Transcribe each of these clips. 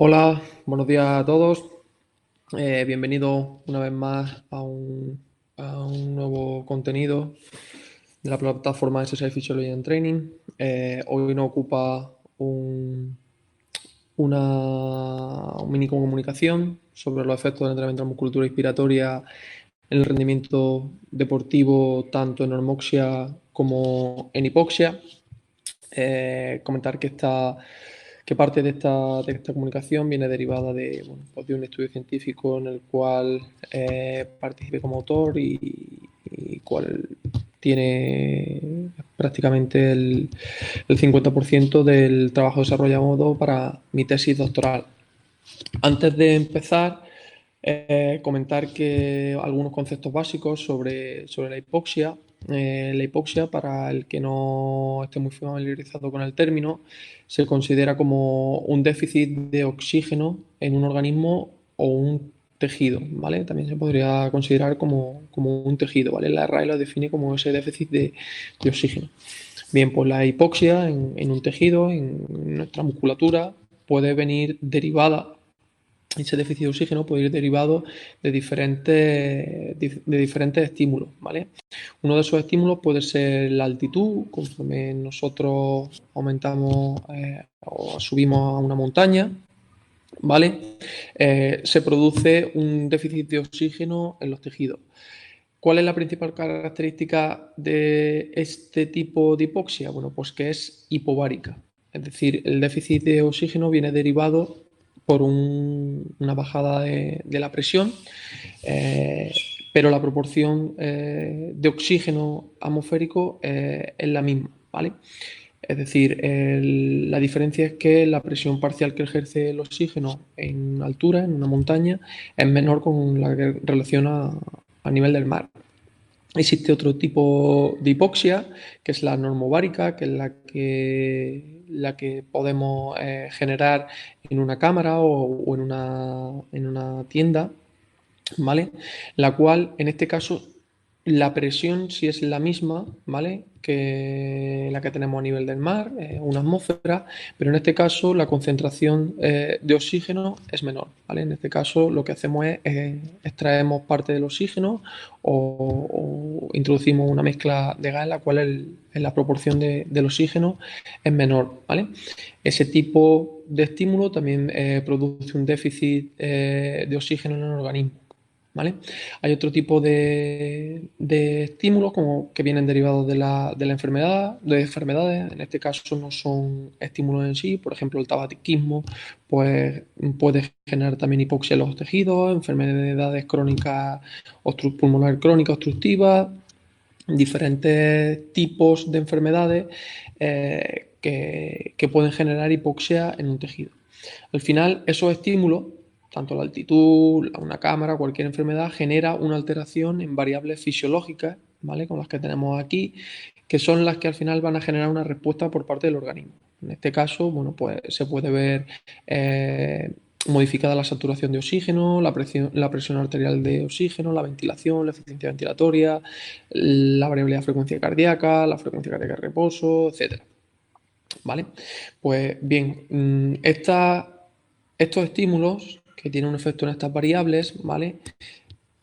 Hola, buenos días a todos. Bienvenido una vez más a un nuevo contenido de la plataforma Exercise Physiology and Training. Hoy nos ocupa un mini comunicación sobre los efectos del entrenamiento de la musculatura inspiratoria en el rendimiento deportivo, tanto en normoxia como en hipoxia. Comentar que parte de esta comunicación viene derivada pues de un estudio científico en el cual participé como autor y cual tiene prácticamente el 50% del trabajo desarrollado para mi tesis doctoral. Antes de empezar, comentar que algunos conceptos básicos sobre la hipoxia. La hipoxia, para el que no esté muy familiarizado con el término, se considera como un déficit de oxígeno en un organismo o un tejido, ¿vale? También se podría considerar como un tejido, ¿vale? La RAE lo define como ese déficit de oxígeno. Bien, pues la hipoxia en un tejido, en nuestra musculatura, puede venir derivada. Ese déficit de oxígeno puede ir derivado de diferentes estímulos, ¿vale? Uno de esos estímulos puede ser la altitud, conforme nosotros aumentamos o subimos a una montaña, ¿vale? Se produce un déficit de oxígeno en los tejidos. ¿Cuál es la principal característica de este tipo de hipoxia? Bueno, pues que es hipovárica. Es decir, el déficit de oxígeno viene derivado por una bajada de la presión, eh, pero la proporción de oxígeno atmosférico es la misma, ¿vale? Es decir, la diferencia es que la presión parcial que ejerce el oxígeno en altura, en una montaña, es menor con la que relaciona a nivel del mar. Existe otro tipo de hipoxia, que es la normovárica, que es la que podemos generar en una cámara o en una tienda, ¿vale? La cual, en este caso, la presión sí es la misma, ¿vale? Que la que tenemos a nivel del mar, una atmósfera, pero en este caso la concentración de oxígeno es menor, ¿vale? En este caso lo que hacemos es extraemos parte del oxígeno o introducimos una mezcla de gas en la cual la proporción del oxígeno es menor, ¿vale? Ese tipo de estímulo también produce un déficit de oxígeno en el organismo. ¿Vale? Hay otro tipo de estímulos como que vienen derivados de la enfermedad, de enfermedades. En este caso no son estímulos en sí. Por ejemplo, el tabaquismo pues, puede generar también hipoxia en los tejidos, enfermedades crónicas, pulmonar crónica obstructivas, diferentes tipos de enfermedades que pueden generar hipoxia en un tejido. Al final, esos estímulos, tanto la altitud, una cámara, cualquier enfermedad, genera una alteración en variables fisiológicas, ¿vale? Con las que tenemos aquí, que son las que al final van a generar una respuesta por parte del organismo. En este caso, bueno, pues se puede ver modificada la saturación de oxígeno, la presión arterial de oxígeno, la ventilación, la eficiencia ventilatoria, la variabilidad de frecuencia cardíaca, la frecuencia cardíaca de reposo, etcétera. ¿Vale? Pues bien, estos estímulos que tienen un efecto en estas variables, ¿vale?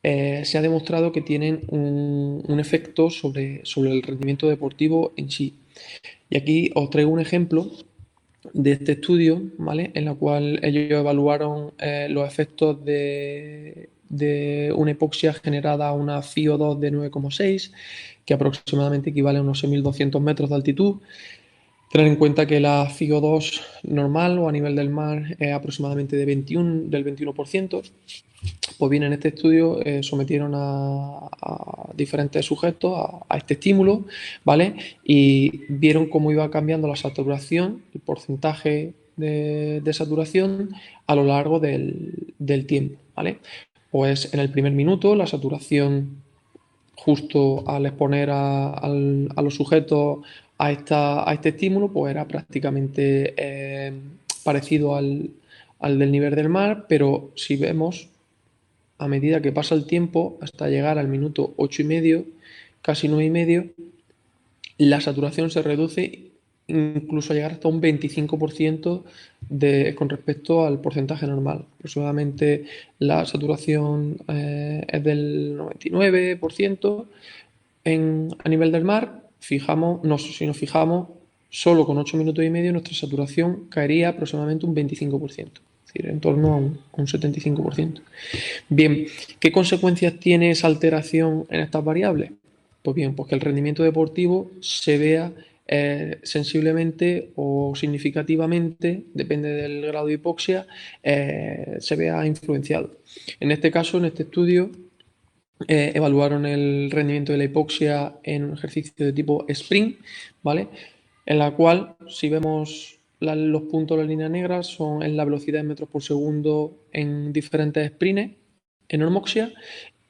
Se ha demostrado que tienen un efecto sobre el rendimiento deportivo en sí. Y aquí os traigo un ejemplo de este estudio, ¿vale? En la cual ellos evaluaron los efectos de una hipoxia generada a una FiO2 de 9,6, que aproximadamente equivale a unos 6.200 metros de altitud. Tener en cuenta que la FiO2 normal o a nivel del mar es aproximadamente del 21%. Pues bien, en este estudio sometieron a diferentes sujetos a este estímulo, ¿vale? Y vieron cómo iba cambiando la saturación, el porcentaje de saturación a lo largo del tiempo, ¿vale? Pues en el primer minuto la saturación justo al exponer a los sujetos a este estímulo, pues era prácticamente parecido al del nivel del mar, pero si vemos, a medida que pasa el tiempo, hasta llegar al minuto 8,5, casi 9,5, la saturación se reduce incluso llegar hasta un 25% con respecto al porcentaje normal. Aproximadamente la saturación es del 99% a nivel del mar. Si nos fijamos, solo con 8 minutos y medio nuestra saturación caería aproximadamente un 25%, es decir, en torno a un 75%. Bien, ¿qué consecuencias tiene esa alteración en estas variables? Pues bien, pues que el rendimiento deportivo se vea sensiblemente o significativamente, depende del grado de hipoxia, se vea influenciado. En este caso, en este estudio, evaluaron el rendimiento de la hipoxia en un ejercicio de tipo sprint, ¿vale? En la cual, si vemos los puntos de la línea negra, son en la velocidad en metros por segundo en diferentes sprints en normoxia,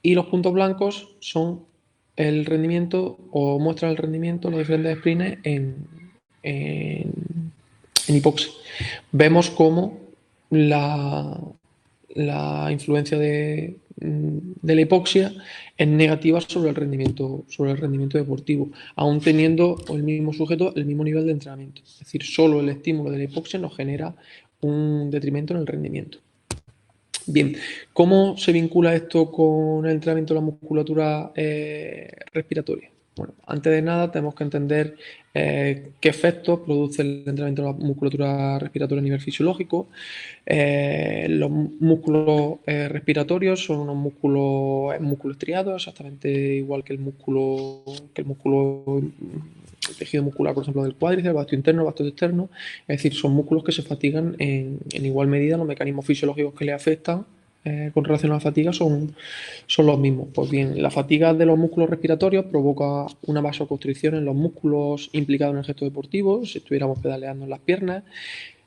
y los puntos blancos son el rendimiento o muestran el rendimiento, los diferentes sprints en, en hipoxia. Vemos cómo la influencia de la hipoxia es negativa sobre el rendimiento deportivo, aún teniendo el mismo sujeto el mismo nivel de entrenamiento. Es decir, solo el estímulo de la hipoxia nos genera un detrimento en el rendimiento. Bien, ¿cómo se vincula esto con el entrenamiento de la musculatura respiratoria? Bueno, antes de nada tenemos que entender qué efectos produce el entrenamiento de la musculatura respiratoria a nivel fisiológico. Los músculos respiratorios son unos músculos estriados, exactamente igual que el músculo, el tejido muscular, por ejemplo, del cuádriceps, el vastio interno, el vastio externo. Es decir, son músculos que se fatigan en igual medida. Los mecanismos fisiológicos que le afectan con relación a la fatiga son los mismos. Pues bien, la fatiga de los músculos respiratorios provoca una vasoconstricción en los músculos implicados en el gesto deportivo, si estuviéramos pedaleando en las piernas,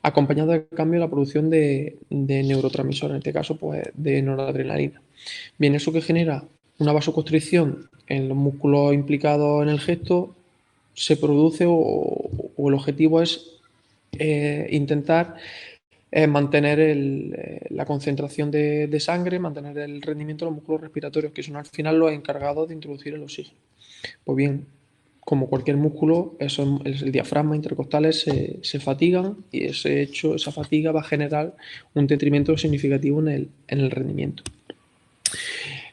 acompañado del cambio en la producción de neurotransmisores, en este caso pues de noradrenalina. Bien, eso que genera una vasoconstricción en los músculos implicados en el gesto se produce o el objetivo es intentar mantener la concentración de sangre, mantener el rendimiento de los músculos respiratorios, que son al final los encargados de introducir el oxígeno. Pues bien, como cualquier músculo, el diafragma intercostales se fatigan y esa fatiga va a generar un detrimento significativo en el rendimiento.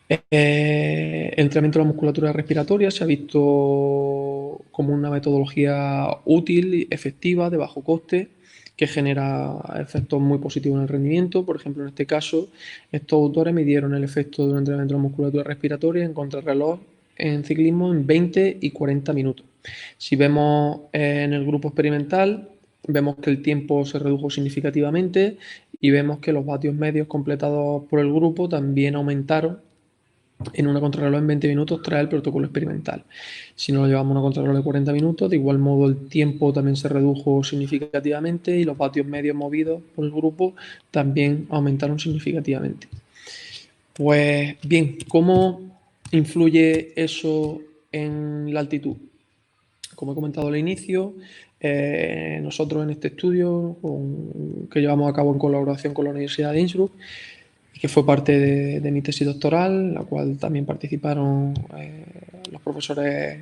El entrenamiento de la musculatura respiratoria se ha visto como una metodología útil y efectiva de bajo coste que genera efectos muy positivos en el rendimiento. Por ejemplo, en este caso, estos autores midieron el efecto de un entrenamiento de la musculatura respiratoria en contrarreloj en ciclismo en 20 y 40 minutos. Si vemos en el grupo experimental, vemos que el tiempo se redujo significativamente y vemos que los vatios medios completados por el grupo también aumentaron en una contrarreloj en 20 minutos tras el protocolo experimental. Si no lo llevamos a una contrarreloj de 40 minutos, de igual modo el tiempo también se redujo significativamente y los vatios medios movidos por el grupo también aumentaron significativamente. Pues bien, ¿cómo influye eso en la altitud? Como he comentado al inicio, nosotros en este estudio que llevamos a cabo en colaboración con la Universidad de Innsbruck, que fue parte de mi tesis doctoral, en la cual también participaron los profesores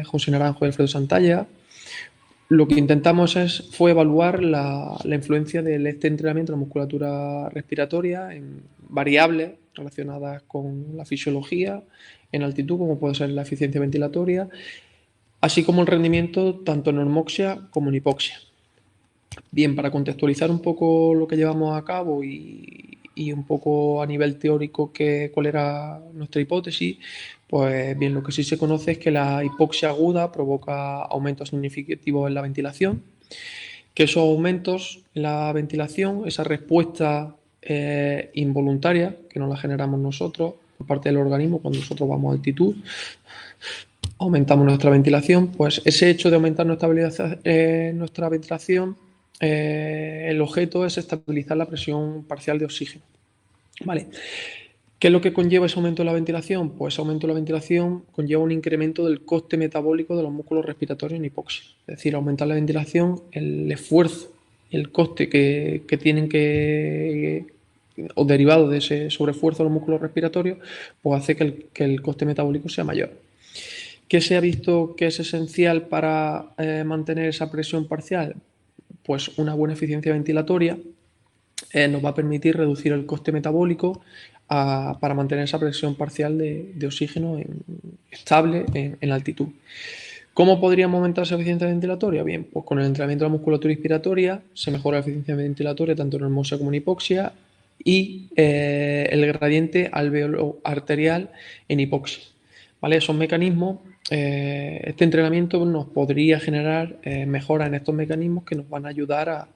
José Naranjo y Alfredo Santalla. Lo que intentamos fue evaluar la influencia de este entrenamiento en la musculatura respiratoria en variables relacionadas con la fisiología en altitud, como puede ser la eficiencia ventilatoria, así como el rendimiento tanto en normoxia como en hipoxia. Bien, para contextualizar un poco lo que llevamos a cabo y un poco a nivel teórico cuál era nuestra hipótesis, pues bien, lo que sí se conoce es que la hipoxia aguda provoca aumentos significativos en la ventilación, que esos aumentos en la ventilación, esa respuesta involuntaria, que no la generamos nosotros por parte del organismo cuando nosotros vamos a altitud, aumentamos nuestra ventilación, pues ese hecho de aumentar nuestra ventilación, el objeto es estabilizar la presión parcial de oxígeno. ¿Vale? ¿Qué es lo que conlleva ese aumento de la ventilación? Pues ese aumento de la ventilación conlleva un incremento del coste metabólico de los músculos respiratorios en hipoxia. Es decir, aumentar la ventilación, el esfuerzo y el coste que tienen o derivado de ese sobreesfuerzo de los músculos respiratorios, pues hace que el coste metabólico sea mayor. ¿Qué se ha visto que es esencial para mantener esa presión parcial? Pues una buena eficiencia ventilatoria nos va a permitir reducir el coste metabólico para mantener esa presión parcial de oxígeno estable en altitud. ¿Cómo podríamos aumentar esa eficiencia ventilatoria? Bien, pues con el entrenamiento de la musculatura inspiratoria se mejora la eficiencia ventilatoria tanto en normoxia como en hipoxia y el gradiente alveolo arterial en hipoxia. ¿Vale? Esos mecanismos, este entrenamiento nos podría generar mejoras en estos mecanismos que nos van a ayudar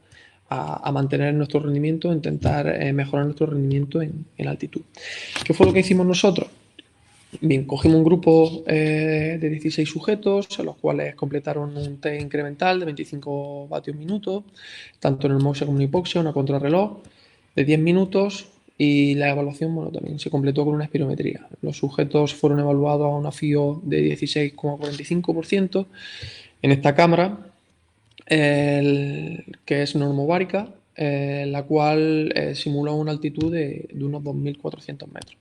a mantener nuestro rendimiento, intentar mejorar nuestro rendimiento en altitud. ¿Qué fue lo que hicimos nosotros? Bien, cogimos un grupo de 16 sujetos, a los cuales completaron un test incremental de 25 vatios minutos, tanto en normoxia como en hipoxia, una contrarreloj de 10 minutos y la evaluación, bueno, también se completó con una espirometría. Los sujetos fueron evaluados a una FIO de 16,45% en esta cámara, que es normovárica, la cual simuló una altitud de unos 2.400 metros.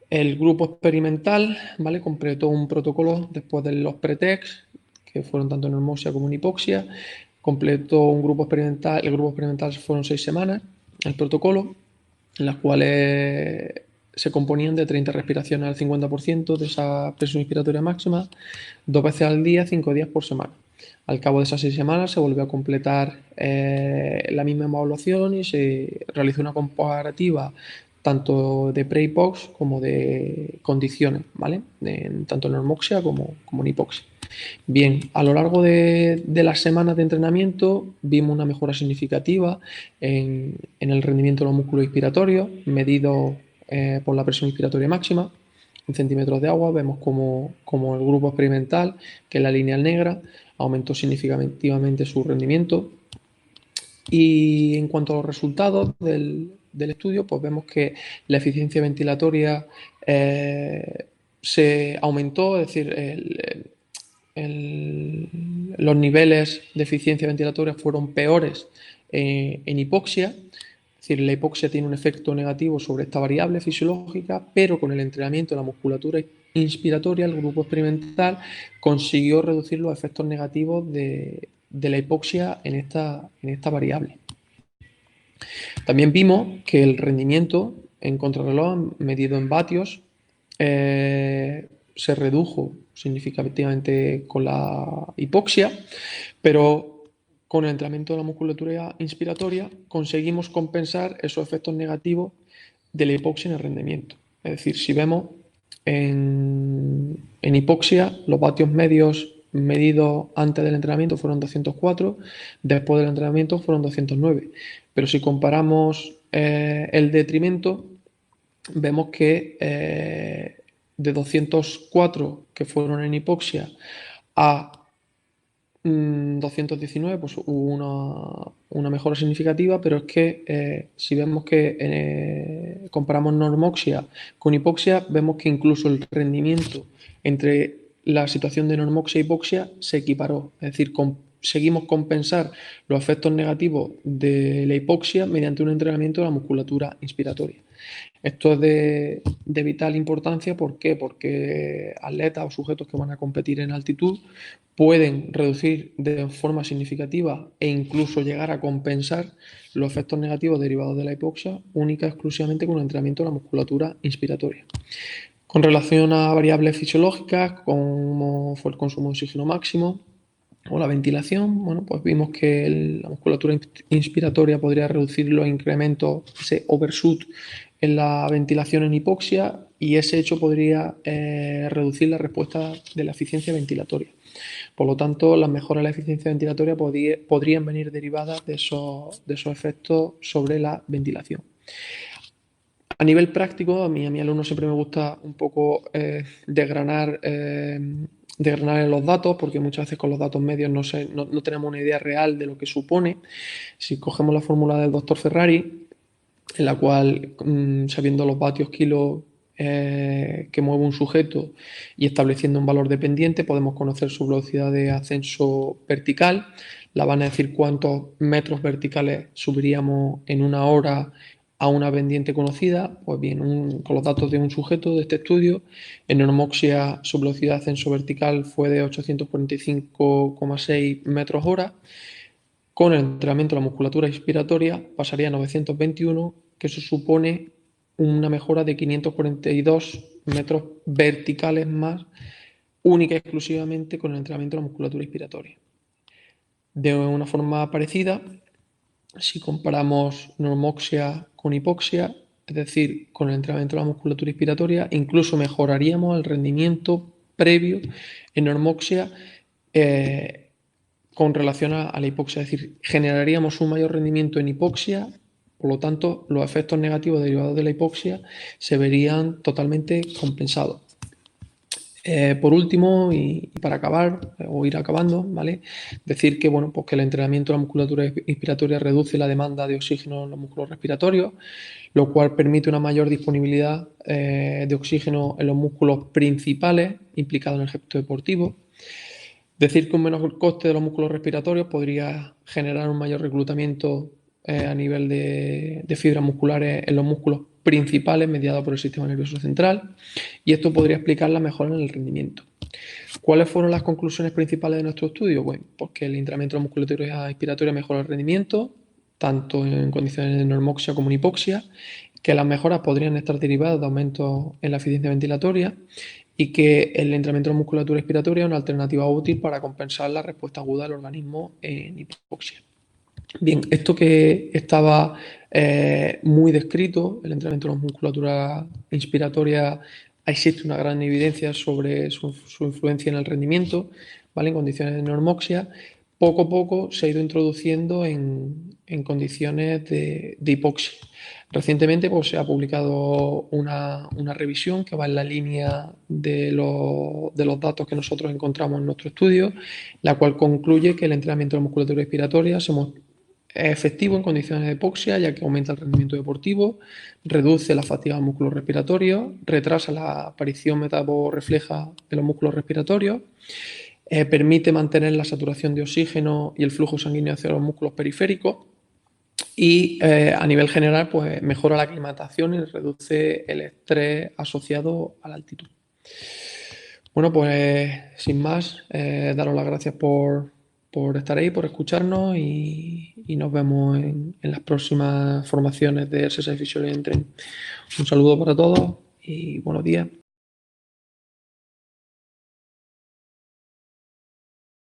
El grupo experimental, ¿vale? Completó un protocolo después de los pretext, que fueron tanto en normoxia como en hipoxia. Completó un grupo experimental, el grupo experimental fueron 6 semanas, el protocolo, en las cuales se componían de 30 respiraciones al 50% de esa presión inspiratoria máxima, 2 veces al día, 5 días por semana. Al cabo de esas 6 semanas se volvió a completar la misma evaluación y se realizó una comparativa tanto de pre y post como de condiciones, ¿vale? Tanto en normoxia como en hipoxia. Bien, a lo largo de las semanas de entrenamiento vimos una mejora significativa en el rendimiento de los músculos inspiratorios, medido por la presión inspiratoria máxima en centímetros de agua. Vemos como el grupo experimental, que es la línea negra, aumentó significativamente su rendimiento. Y en cuanto a los resultados del estudio, pues vemos que la eficiencia ventilatoria se aumentó, es decir, los niveles de eficiencia ventilatoria fueron peores en hipoxia. Es decir, la hipoxia tiene un efecto negativo sobre esta variable fisiológica, pero con el entrenamiento de la musculatura inspiratoria, el grupo experimental consiguió reducir los efectos negativos de la hipoxia en esta variable. También vimos que el rendimiento en contrarreloj medido en vatios se redujo significativamente con la hipoxia, pero con el entrenamiento de la musculatura inspiratoria conseguimos compensar esos efectos negativos de la hipoxia en el rendimiento. Es decir, si vemos en hipoxia, los vatios medios medidos antes del entrenamiento fueron 204, después del entrenamiento fueron 209. Pero si comparamos el detrimento, vemos que de 204 que fueron en hipoxia a 219, pues hubo una mejora significativa, pero es que si vemos que comparamos normoxia con hipoxia, vemos que incluso el rendimiento entre la situación de normoxia e hipoxia se equiparó, es decir, conseguimos compensar los efectos negativos de la hipoxia mediante un entrenamiento de la musculatura inspiratoria. Esto es de vital importancia. ¿Por qué? Porque atletas o sujetos que van a competir en altitud pueden reducir de forma significativa e incluso llegar a compensar los efectos negativos derivados de la hipoxia única y exclusivamente con el entrenamiento de la musculatura inspiratoria. Con relación a variables fisiológicas, como fue el consumo de oxígeno máximo o la ventilación, bueno, pues vimos que la musculatura inspiratoria podría reducir los incrementos, ese overshoot en la ventilación en hipoxia, y ese hecho podría reducir la respuesta de la eficiencia ventilatoria. Por lo tanto, las mejoras en la eficiencia ventilatoria podrían venir derivadas de esos efectos sobre la ventilación. A nivel práctico, a mi alumno siempre me gusta un poco desgranar los datos, porque muchas veces con los datos medios no tenemos una idea real de lo que supone. Si cogemos la fórmula del doctor Ferrari, en la cual, sabiendo los vatios kilo que mueve un sujeto y estableciendo un valor dependiente, podemos conocer su velocidad de ascenso vertical. La van a decir cuántos metros verticales subiríamos en una hora a una pendiente conocida, pues bien, con los datos de un sujeto de este estudio, en normoxia su velocidad de ascenso vertical fue de 845,6 metros hora. Con el entrenamiento de la musculatura inspiratoria pasaría a 921, que eso supone una mejora de 542 metros verticales más, única y exclusivamente con el entrenamiento de la musculatura inspiratoria. De una forma parecida, si comparamos normoxia con hipoxia, es decir, con el entrenamiento de la musculatura inspiratoria, incluso mejoraríamos el rendimiento previo en normoxia con relación a la hipoxia, es decir, generaríamos un mayor rendimiento en hipoxia, por lo tanto, los efectos negativos derivados de la hipoxia se verían totalmente compensados. Por último, y para acabar, o ir acabando, ¿vale? Decir que, bueno, pues que el entrenamiento de la musculatura inspiratoria reduce la demanda de oxígeno en los músculos respiratorios, lo cual permite una mayor disponibilidad de oxígeno en los músculos principales implicados en el gesto deportivo. Decir que un menor coste de los músculos respiratorios podría generar un mayor reclutamiento a nivel de fibras musculares en los músculos principales mediados por el sistema nervioso central, y esto podría explicar la mejora en el rendimiento. ¿Cuáles fueron las conclusiones principales de nuestro estudio? Bueno, pues que el entrenamiento de la musculatura inspiratoria mejora el rendimiento, tanto en condiciones de normoxia como en hipoxia, que las mejoras podrían estar derivadas de aumentos en la eficiencia ventilatoria y que el entrenamiento de la musculatura inspiratoria es una alternativa útil para compensar la respuesta aguda del organismo en hipoxia. Bien, esto que estaba muy descrito, el entrenamiento de la musculatura inspiratoria, existe una gran evidencia sobre su influencia en el rendimiento, ¿vale? En condiciones de normoxia. Poco a poco se ha ido introduciendo en condiciones de hipoxia. Recientemente pues, se ha publicado una revisión que va en la línea de los datos que nosotros encontramos en nuestro estudio, la cual concluye que el entrenamiento de la musculatura inspiratoria es efectivo en condiciones de hipoxia, ya que aumenta el rendimiento deportivo, reduce la fatiga de músculos respiratorios, retrasa la aparición metaborrefleja de los músculos respiratorios, permite mantener la saturación de oxígeno y el flujo sanguíneo hacia los músculos periféricos y a nivel general pues, mejora la aclimatación y reduce el estrés asociado a la altitud. Bueno, pues sin más, daros las gracias por estar ahí, por escucharnos y nos vemos en las próximas formaciones de Exercise Physiology and Training. Un saludo para todos y buenos días.